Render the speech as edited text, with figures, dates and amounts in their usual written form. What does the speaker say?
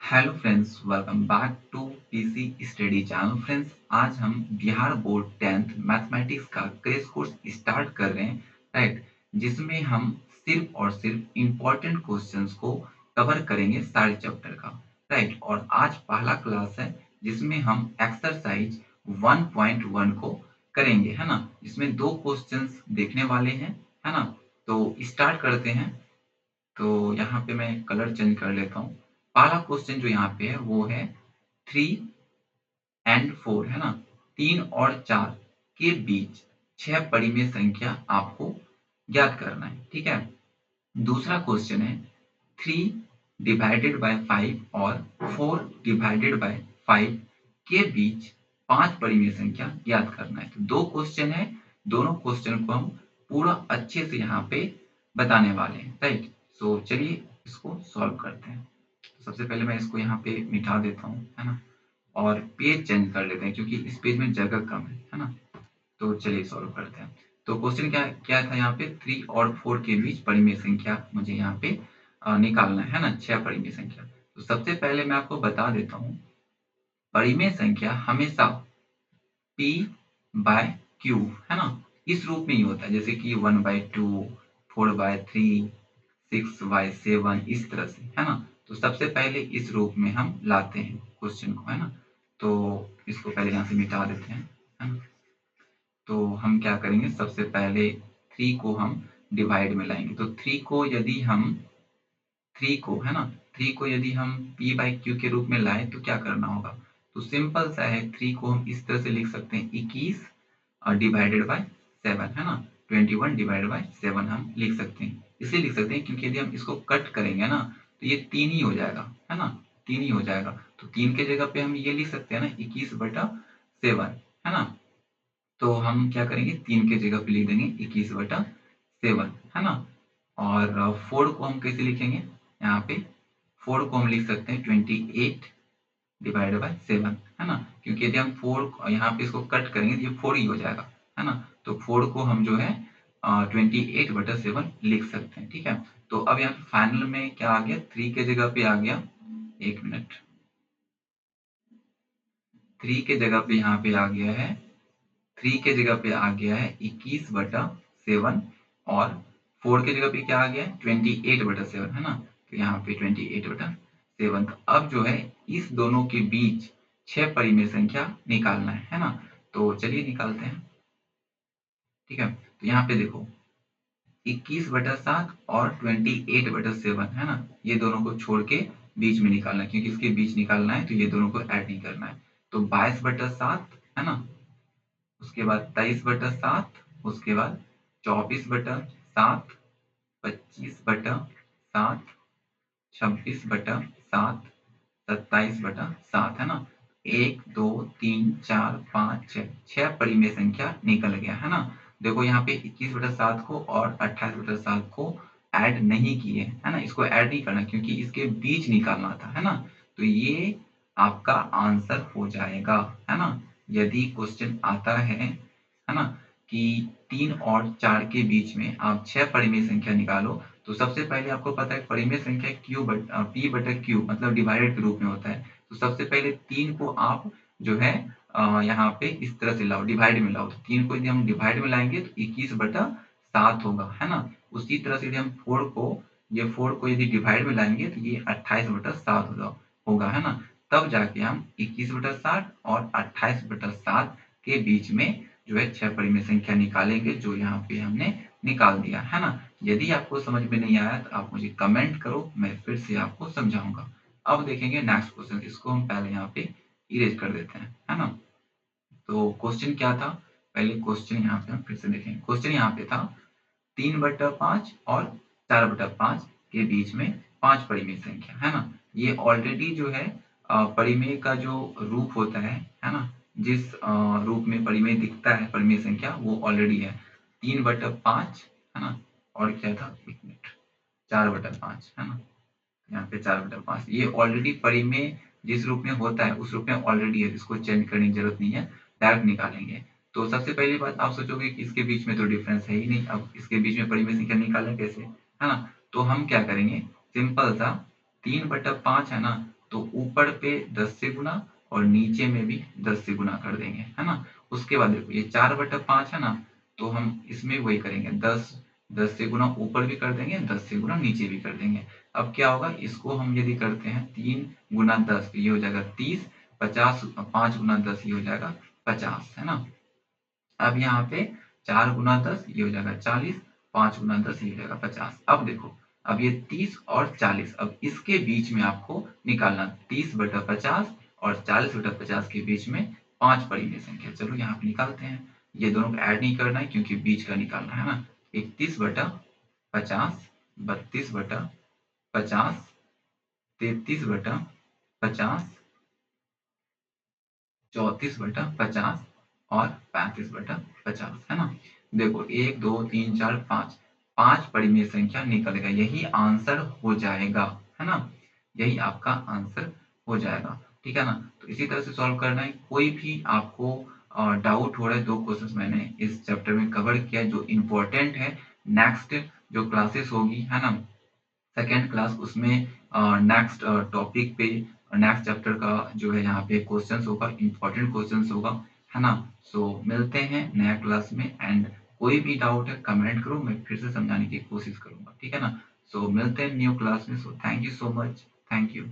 Hello friends, welcome back to PC study channel. Friends, आज हम Bihar board 10th mathematics का crash course start कर रहे हैं, राइट। जिसमें हम सिर्फ और सिर्फ इम्पोर्टेंट क्वेश्चंस को कवर करेंगे सारे चैप्टर का, राइट। और आज पहला क्लास है जिसमें हम एक्सरसाइज 1.1 को करेंगे, है ना। इसमें दो क्वेश्चंस देखने वाले हैं, है ना। तो स्टार्ट करते हैं। तो यहाँ पे मैं कलर चेंज कर लेता हूँ। पहला क्वेश्चन जो यहाँ पे है वो है 3 और 4, है ना। 3 और 4 के बीच 6 परिमेय संख्या आपको ज्ञात करना है, ठीक है। दूसरा क्वेश्चन है 3/5 और 4/5 के बीच 5 परिमेय संख्या ज्ञात करना है। तो दो क्वेश्चन है, दोनों क्वेश्चन को हम पूरा अच्छे से यहाँ पे बताने वाले हैं, राइट। सो चलिए इसको सॉल्व करते हैं। सबसे पहले मैं इसको यहाँ पे मिटा देता हूँ, है ना। और पेज चेंज कर लेते हैं क्योंकि इस पेज में जगह कम है ना। तो चलिए सॉल्व करते हैं। तो क्वेश्चन क्या क्या था यहाँ पे, 3 और 4 के बीच परिमेय संख्या मुझे यहाँ पे निकालना है ना, 6 परिमेय संख्या। तो सबसे पहले मैं आपको बता देता हूँ, परिमेय संख्या हमेशा p/q, है ना, इस रूप में ही होता है। जैसे कि 1/2, 4/3, 6/7, इस तरह से, है ना। तो सबसे पहले इस रूप में हम लाते हैं क्वेश्चन को, है ना। तो इसको पहले यहाँ से मिटा देते हैं, है ना। तो हम क्या करेंगे, सबसे पहले 3 को हम डिवाइड में लाएंगे। तो 3 को यदि हम 3 को, है ना, 3 को यदि हम p/q के रूप में लाएं तो क्या करना होगा। तो सिंपल सा है, 3 को हम इस तरह से लिख सकते हैं, 21 डिवाइडेड बाय 7, है ना। 21 डिवाइडेड बाय 7 हम लिख सकते हैं। इसलिए लिख सकते हैं क्योंकि यदि हम इसको कट करेंगे ना तो ये 3 ही हो जाएगा, है ना। 3 ही हो जाएगा। तो 3 के जगह पे हम ये लिख सकते हैं ना, 21/7, है ना। तो हम क्या करेंगे, 3 के जगह पे लिख देंगे 21/7, है ना। और 4 को हम कैसे लिखेंगे, यहाँ पे 4 को हम लिख सकते हैं 28 डिवाइडेड बाय 7, है ना। क्योंकि यदि हम 4 यहाँ पे इसको कट करेंगे तो ये 4 ही हो जाएगा, है ना। तो 4 को हम जो है 28/7 लिख सकते हैं, ठीक है। तो अब यहाँ पे फाइनल में क्या आ गया, 3 के जगह पे आ गया, एक मिनट, 3 के जगह पे यहाँ पे आ गया है, 3 के जगह पे आ गया है 21/7, और 4 के जगह पे क्या आ गया है, 28/7, है ना। तो यहाँ पे 28/7। तो अब जो है इस दोनों के बीच 6 परिमेय संख्या निकालना है ना। तो चलिए निकालते हैं, ठीक है। तो यहाँ पे देखो, 21/7 और 28/7, है ना। ये दोनों को छोड़ के बीच में निकालना है, क्योंकि इसके बीच निकालना है तो ये दोनों को ऐड नहीं करना है। तो 22/7, है ना। उसके बाद 23/7, उसके बाद 24/7, 25/7, 26/7, 27/7, है ना। 1 2 3 4 5 6, 6 परिमेय संख्या निकल गया, है ना। देखो यहाँ पे 21/7 को और 28/7 को ऐड नहीं किए, है ना। इसको ऐड नहीं करना क्योंकि इसके बीच निकालना था, है ना। तो ये आपका आंसर हो जाएगा, है ना। यदि क्वेश्चन आता है ना, कि 3 और 4 के बीच में आप 6 परिमेय संख्या निकालो, तो सबसे पहले आपको पता है परिमेय संख्या p/q मतलब डिवाइडेड के रूप में होता है। तो सबसे पहले 3 को आप जो है यहाँ पे इस तरह से लाओ, डिवाइड में लाओ। तो 3 को यदि हम डिवाइड में लाएंगे तो 21/7 होगा, है ना। उसी तरह से यदि हम 4 को यदि डिवाइड में लाएंगे तो ये 28/7 होगा, है ना। तब जाके हम 21/7 और 28/7 के बीच में जो है 6 परिमेय संख्या निकालेंगे, जो यहाँ पे हमने निकाल दिया, है ना। यदि आपको समझ में नहीं आया तो आप मुझे कमेंट करो, मैं फिर से आपको समझाऊंगा। अब देखेंगे नेक्स्ट क्वेश्चन। इसको हम पहले यहाँ पे इरेज कर देते हैं, है ना। तो क्वेश्चन क्या था, पहले क्वेश्चन यहाँ पे हम फिर से देखेंगे। क्वेश्चन यहाँ पे था 3/5 और 4/5 के बीच में 5 परिमेय संख्या, है ना। ये ऑलरेडी जो है परिमेय का जो रूप होता है ना, जिस रूप में परिमेय दिखता है परिमेय संख्या, वो ऑलरेडी है 3/5, है ना। और क्या था, एक मिनट, 4/5, है ना। यहाँ पे 4/5 ये ऑलरेडी परिमेय जिस रूप में होता है उस रूप में ऑलरेडी है, इसको चेंज करने की जरूरत नहीं है, डायरेक्ट निकालेंगे। तो सबसे पहली बात आप सोचोगे कि इसके बीच में तो डिफरेंस है ही नहीं, अब इसके बीच में परिमेय संख्या निकालें कैसे, है ना। तो हम क्या करेंगे, सिंपल सा 3/5 है ना, तो ऊपर पे 10 से गुना और नीचे में भी 10 से गुना कर देंगे, है ना। उसके बाद देखो ये 4/5 है ना, तो हम इसमें वही करेंगे, 10 से गुना ऊपर भी कर देंगे, 10 से गुना नीचे भी कर देंगे। अब क्या होगा, इसको हम यदि करते हैं 3 गुना 10 ये हो जाएगा 30, 50 5 गुना 10 ये हो जाएगा 50, है ना। अब यहाँ पे 4 गुना 10 ये हो जाएगा 40, 5 गुना 10 ये हो जाएगा 50। अब देखो, अब ये 30 और 40, अब इसके बीच में आपको निकालना 30/50 और 40/50 के बीच में 5 परिमेय संख्या। चलो यहाँ पे निकालते हैं। ये दोनों को ऐड नहीं करना है क्योंकि बीच का निकालना है ना। 31/50, 32/50, 33/50, 34/50 और 35/50, है ना। देखो 1 2 3 4 5, 5 परिमेय संख्या निकल गया, यही आंसर हो जाएगा, है ना। यही आपका आंसर हो जाएगा, ठीक है ना। तो इसी तरह से सॉल्व करना है। कोई भी आपको डाउट हो रहा है, 2 क्वेश्चंस मैंने इस चैप्टर में कवर किया है जो इम्पोर्टेंट है। नेक्स्ट जो क्लासेस होगी, है ना, सेकेंड क्लास, उसमें नेक्स्ट टॉपिक पे नेक्स्ट चैप्टर का जो है यहाँ पे क्वेश्चंस होगा, इंपॉर्टेंट क्वेश्चंस होगा, है ना। सो मिलते हैं नया क्लास में। एंड कोई भी डाउट है कमेंट करो, मैं फिर से समझाने की कोशिश करूंगा, ठीक है ना। सो मिलते हैं न्यू क्लास में। So thank you so much, thank you.